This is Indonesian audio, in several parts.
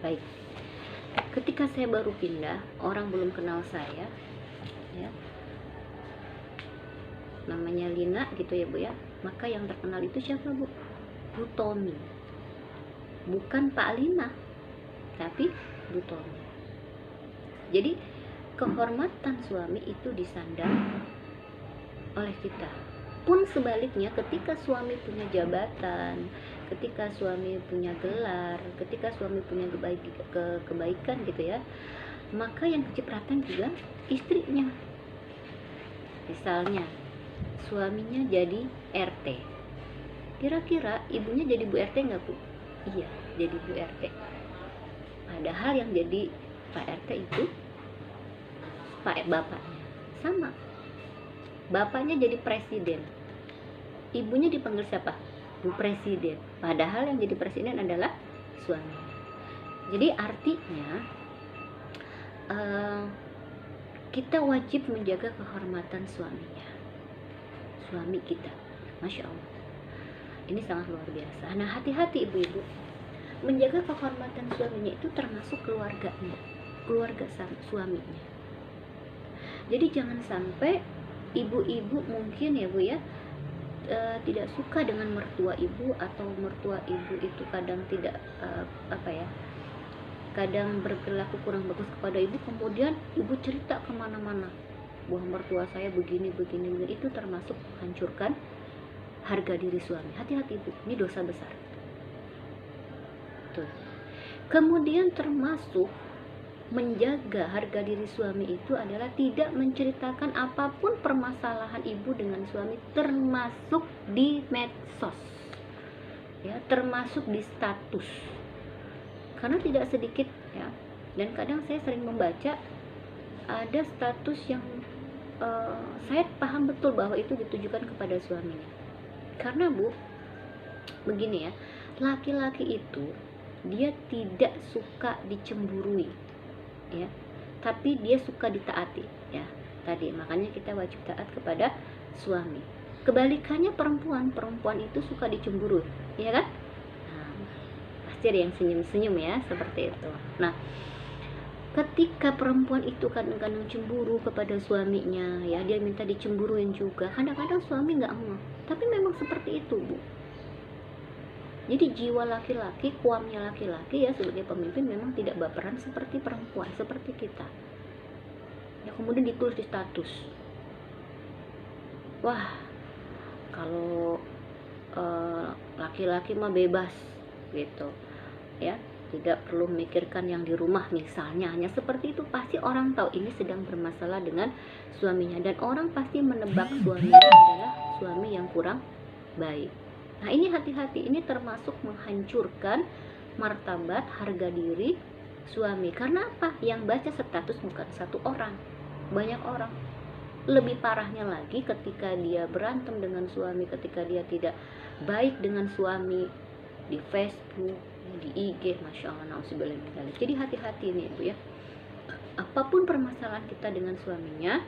Baik, ketika saya baru pindah, orang belum kenal saya, ya, namanya Lina gitu ya Bu ya, maka yang terkenal itu siapa Bu? Bu Tommy, bukan Pak Lina, tapi Bu Tommy. Jadi kehormatan suami itu disandang oleh kita. Pun sebaliknya, ketika suami punya jabatan, ketika suami punya gelar, ketika suami punya kebaikan gitu ya, maka yang kecipratan juga istrinya. Misalnya suaminya jadi RT, kira-kira ibunya jadi Bu RT nggak Bu? Iya, jadi Bu RT. Padahal yang jadi Pak RT itu bapaknya. Sama, bapaknya jadi presiden, ibunya dipanggil siapa? Bu Presiden. Padahal yang jadi presiden adalah suami. Jadi artinya kita wajib menjaga kehormatan suaminya, suami kita. Masya Allah, ini sangat luar biasa. Nah, hati-hati ibu-ibu, menjaga kehormatan suaminya itu termasuk keluarganya, keluarga suaminya. Jadi jangan sampai ibu-ibu mungkin ya Bu ya, tidak suka dengan mertua ibu, atau mertua ibu itu kadang tidak kadang berperilaku kurang bagus kepada ibu, kemudian ibu cerita kemana-mana bahwa mertua saya begini, itu termasuk menghancurkan harga diri suami. Hati-hati ibu, ini dosa besar. Tuh. Kemudian termasuk menjaga harga diri suami itu adalah tidak menceritakan apapun permasalahan ibu dengan suami, termasuk di medsos, ya, termasuk di status. Karena tidak sedikit ya, dan kadang saya sering membaca ada status yang saya paham betul bahwa itu ditujukan kepada suaminya. Karena Bu, begini ya, laki-laki itu dia tidak suka dicemburui, ya, tapi dia suka ditaati, ya. Tadi makanya kita wajib taat kepada suami. Kebalikannya perempuan itu suka dicemburui, ya kan? Nah, pasti ada yang senyum-senyum ya, seperti itu. Nah, ketika perempuan itu kadang-kadang cemburu kepada suaminya, ya, dia minta dicemburuin juga. Kadang-kadang suami nggak mau, tapi memang seperti itu Bu. Jadi jiwa laki-laki, kuamnya laki-laki ya sebagai pemimpin memang tidak baperan seperti perempuan, seperti kita. Ya, kemudian ditulis di status. Wah, kalau laki-laki mah bebas gitu, ya, tidak perlu memikirkan yang di rumah misalnya, hanya seperti itu. Pasti orang tahu ini sedang bermasalah dengan suaminya, dan orang pasti menebak suaminya adalah suami yang kurang baik. Nah, ini hati-hati, ini termasuk menghancurkan martabat, harga diri suami. Karena apa? Yang baca status bukan satu orang, banyak orang. Lebih parahnya lagi ketika dia berantem dengan suami, ketika dia tidak baik dengan suami di Facebook, di IG, Masya Allah, na'udzubillah. Jadi hati-hati nih Ibu ya, apapun permasalahan kita dengan suaminya,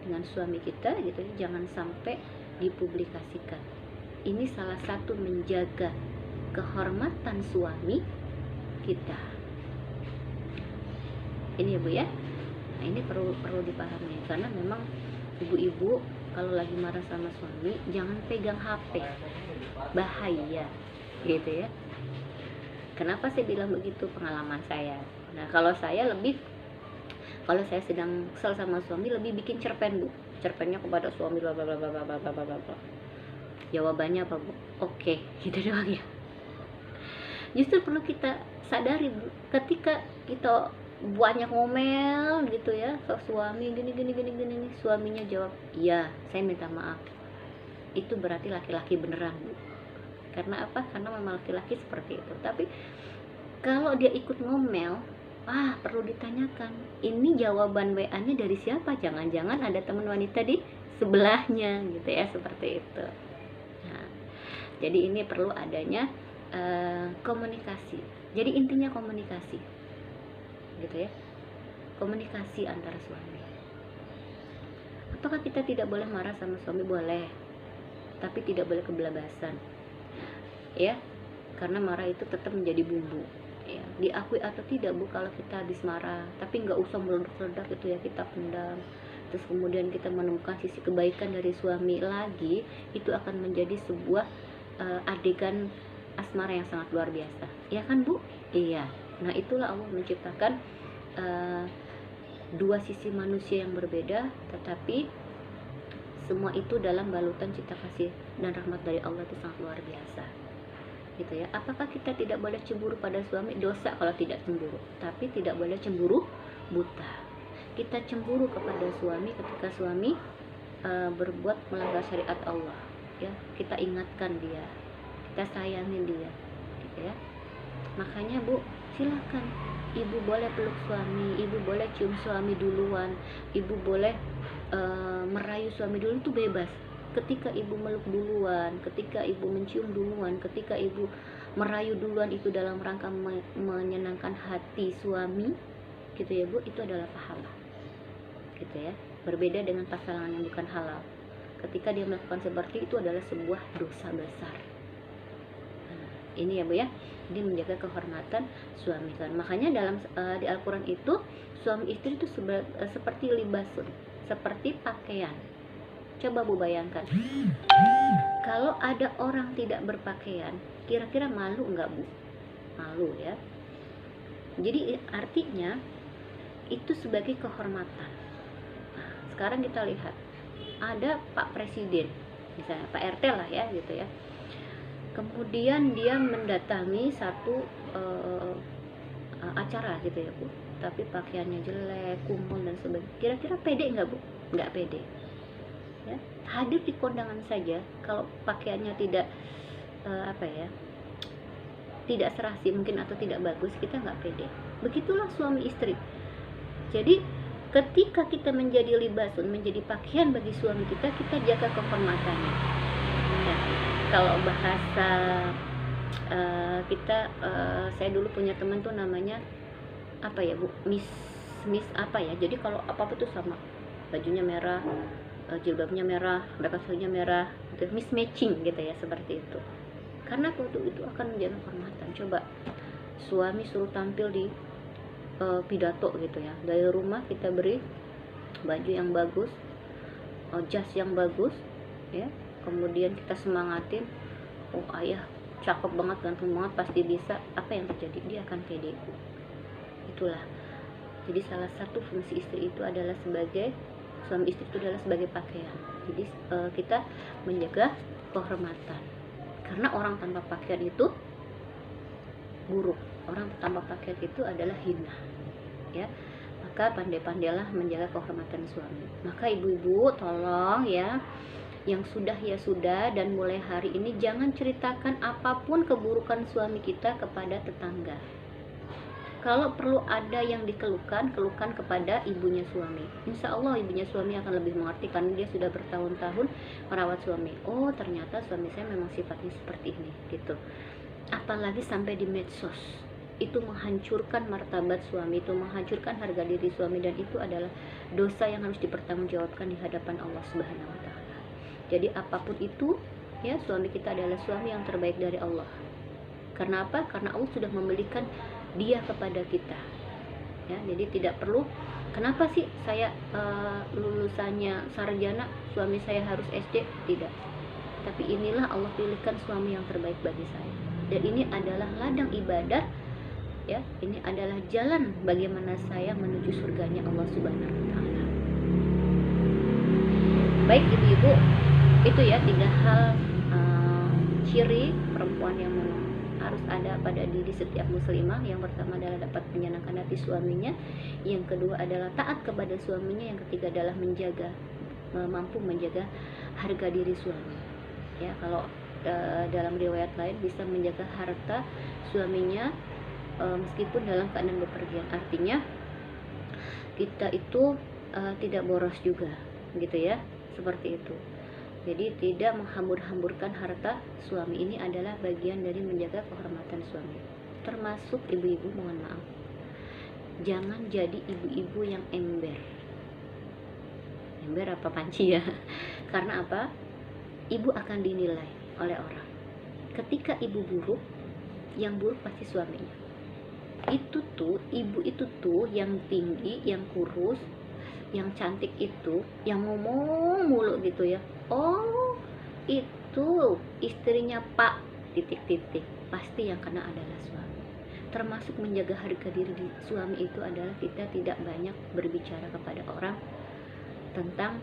dengan suami kita gitu, jangan sampai dipublikasikan. Ini salah satu menjaga kehormatan suami kita. Ini ya Bu ya. Nah, ini perlu dipahami, karena memang ibu-ibu kalau lagi marah sama suami jangan pegang HP, bahaya gitu ya. Kenapa saya bilang begitu? Pengalaman saya. Nah, kalau saya sedang kesal sama suami, lebih bikin cerpen Bu, cerpennya kepada suami, bla bla bla bla bla bla bla. Jawabannya apa Bu? Oke, gitu doang ya. Justru perlu kita sadari Bu, ketika kita banyak ngomel gitu ya ke suami, gini, suaminya jawab, iya saya minta maaf, itu berarti laki-laki beneran Bu. Karena apa? Karena memang laki-laki seperti itu. Tapi kalau dia ikut ngomel, perlu ditanyakan, ini jawaban WA-nya dari siapa? Jangan-jangan ada teman wanita di sebelahnya gitu ya, seperti itu. Nah, jadi ini perlu adanya komunikasi. Jadi intinya komunikasi gitu ya, komunikasi antara suami. Apakah kita tidak boleh marah sama suami? Boleh, tapi tidak boleh kebablasan ya, karena marah itu tetap menjadi bumbu ya. diakui atau tidak Bu, kalau kita habis marah, tapi nggak usah meledak-ledak itu ya, kita pendam. Terus kemudian kita menemukan sisi kebaikan dari suami lagi, itu akan menjadi sebuah adegan asmara yang sangat luar biasa, ya kan Bu? Iya. Nah itulah Allah menciptakan dua sisi manusia yang berbeda, tetapi semua itu dalam balutan cinta kasih dan rahmat dari Allah itu sangat luar biasa, gitu ya. Apakah kita tidak boleh cemburu pada suami? Dosa kalau tidak cemburu, tapi tidak boleh cemburu buta. Kita cemburu kepada suami ketika suami berbuat melanggar syariat Allah, ya. Kita ingatkan dia, kita sayangi dia, gitu ya. Makanya Bu, silakan ibu boleh peluk suami, ibu boleh cium suami duluan, ibu boleh merayu suami dulu, itu bebas. Ketika ibu meluk duluan, ketika ibu mencium duluan, ketika ibu merayu duluan, itu dalam rangka menyenangkan hati suami, gitu ya Bu, itu adalah pahala, gitu ya. Berbeda dengan pasangan yang bukan halal, ketika dia melakukan seperti itu adalah sebuah dosa besar. Nah, ini ya Bu ya, dia menjaga kehormatan suami kan. Makanya dalam di Al-Quran itu suami istri itu seperti libasun, seperti pakaian. Coba Bu bayangkan, kalau ada orang tidak berpakaian, kira-kira malu nggak Bu? Malu ya. Jadi artinya itu sebagai kehormatan. Nah, sekarang kita lihat, ada Pak Presiden, misalnya Pak RT lah ya, gitu ya. Kemudian dia mendatangi satu acara gitu ya Bu, tapi pakaiannya jelek, kumpul dan sebagainya. Kira-kira pede nggak Bu? Nggak pede. Ya, hadir di kondangan saja kalau pakaiannya tidak tidak serasi mungkin atau tidak bagus, kita nggak pede. Begitulah suami istri. Jadi ketika kita menjadi libasun, menjadi pakaian bagi suami kita, kita jaga kehormatannya ya. Kalau bahasa kita, saya dulu punya teman tuh namanya apa ya Bu, Miss apa ya, jadi kalau apa-apa tuh sama, bajunya merah, jilbabnya merah, bajunya merah, gitu, mismatching gitu ya, seperti itu. Karena waktu itu akan menjaga kehormatan. Coba suami suruh tampil di pidato gitu ya, dari rumah kita beri baju yang bagus, jas yang bagus ya, kemudian kita semangatin, oh ayah cakep banget, ganteng banget, pasti bisa. Apa yang terjadi? Dia akan pede. Itulah, jadi salah satu fungsi istri itu adalah sebagai, suami istri itu adalah sebagai pakaian. Jadi kita menjaga kehormatan, karena orang tanpa pakaian itu buruk, orang tanpa pakaian itu adalah hina ya. Maka pandai-pandailah menjaga kehormatan suami. Maka ibu-ibu tolong ya, yang sudah ya sudah, dan mulai hari ini jangan ceritakan apapun keburukan suami kita kepada tetangga. Kalau perlu ada yang dikeluhkan, keluhkan kepada ibunya suami. Insya Allah ibunya suami akan lebih mengerti, karena dia sudah bertahun-tahun merawat suami. Oh ternyata suami saya memang sifatnya seperti ini, gitu. Apalagi sampai di medsos, itu menghancurkan martabat suami, itu menghancurkan harga diri suami, dan itu adalah dosa yang harus dipertanggungjawabkan di hadapan Allah Subhanahu Wa Taala. Jadi apapun itu ya, suami kita adalah suami yang terbaik dari Allah. Karena apa? Karena Allah sudah memberikan dia kepada kita ya. Jadi tidak perlu, kenapa sih saya lulusannya sarjana, suami saya harus SD, tidak. Tapi inilah Allah pilihkan suami yang terbaik bagi saya, dan ini adalah ladang ibadah ya, ini adalah jalan bagaimana saya menuju surganya Allah Subhanahu Wa Taala. Baik ibu-ibu, itu ya 3 hal ciri perempuan yang harus ada pada diri setiap muslimah. Yang pertama adalah dapat menyenangkan hati suaminya, yang kedua adalah taat kepada suaminya, yang ketiga adalah mampu menjaga harga diri suami ya. Kalau dalam riwayat lain bisa menjaga harta suaminya meskipun dalam keadaan bepergian. Artinya kita itu tidak boros juga gitu ya, seperti itu. Jadi tidak menghambur-hamburkan harta suami. Ini adalah bagian dari menjaga kehormatan suami. Termasuk ibu-ibu, mohon maaf, jangan jadi ibu-ibu yang ember. Ember apa panci ya? Karena apa? Ibu akan dinilai oleh orang. Ketika ibu buruk, yang buruk pasti suaminya. ibu itu tuh yang tinggi, yang kurus, yang cantik itu, yang ngomong mulu gitu ya. Oh, itu istrinya Pak titik-titik. Pasti yang kena adalah suami. Termasuk menjaga harga diri suami itu adalah kita tidak banyak berbicara kepada orang tentang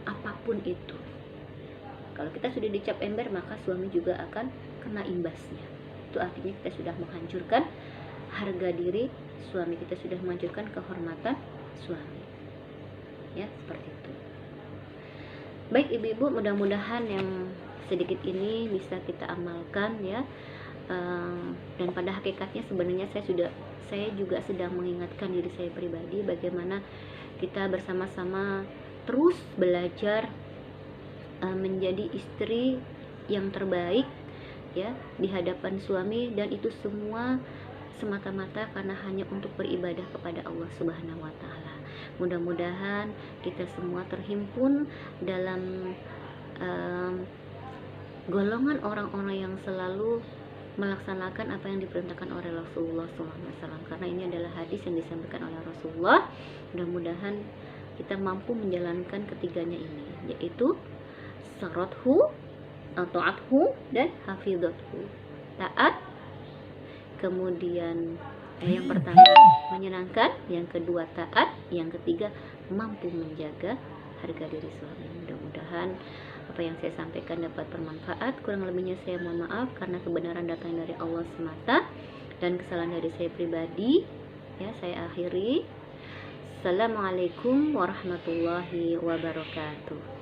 apapun itu. Kalau kita sudah dicap ember, maka suami juga akan kena imbasnya. Itu artinya kita sudah menghancurkan harga diri suami, kita sudah menghancurkan kehormatan suami. Ya, seperti itu. Baik ibu-ibu, mudah-mudahan yang sedikit ini bisa kita amalkan ya. Dan pada hakikatnya sebenarnya saya juga sedang mengingatkan diri saya pribadi bagaimana kita bersama-sama terus belajar menjadi istri yang terbaik ya di hadapan suami, dan itu semua semata-mata karena hanya untuk beribadah kepada Allah Subhanahu wa taala. Mudah-mudahan kita semua terhimpun dalam golongan orang-orang yang selalu melaksanakan apa yang diperintahkan oleh Rasulullah SAW, karena ini adalah hadis yang disampaikan oleh Rasulullah. Mudah-mudahan kita mampu menjalankan ketiganya ini, yaitu sarathu, ta'athu, dan hafidhathu. Taat, kemudian yang pertama menyenangkan, yang kedua taat, yang ketiga mampu menjaga harga diri suami. Mudah-mudahan apa yang saya sampaikan dapat bermanfaat. Kurang lebihnya saya mohon maaf, karena kebenaran datang dari Allah semata dan kesalahan dari saya pribadi. Ya, saya akhiri. Assalamualaikum warahmatullahi wabarakatuh.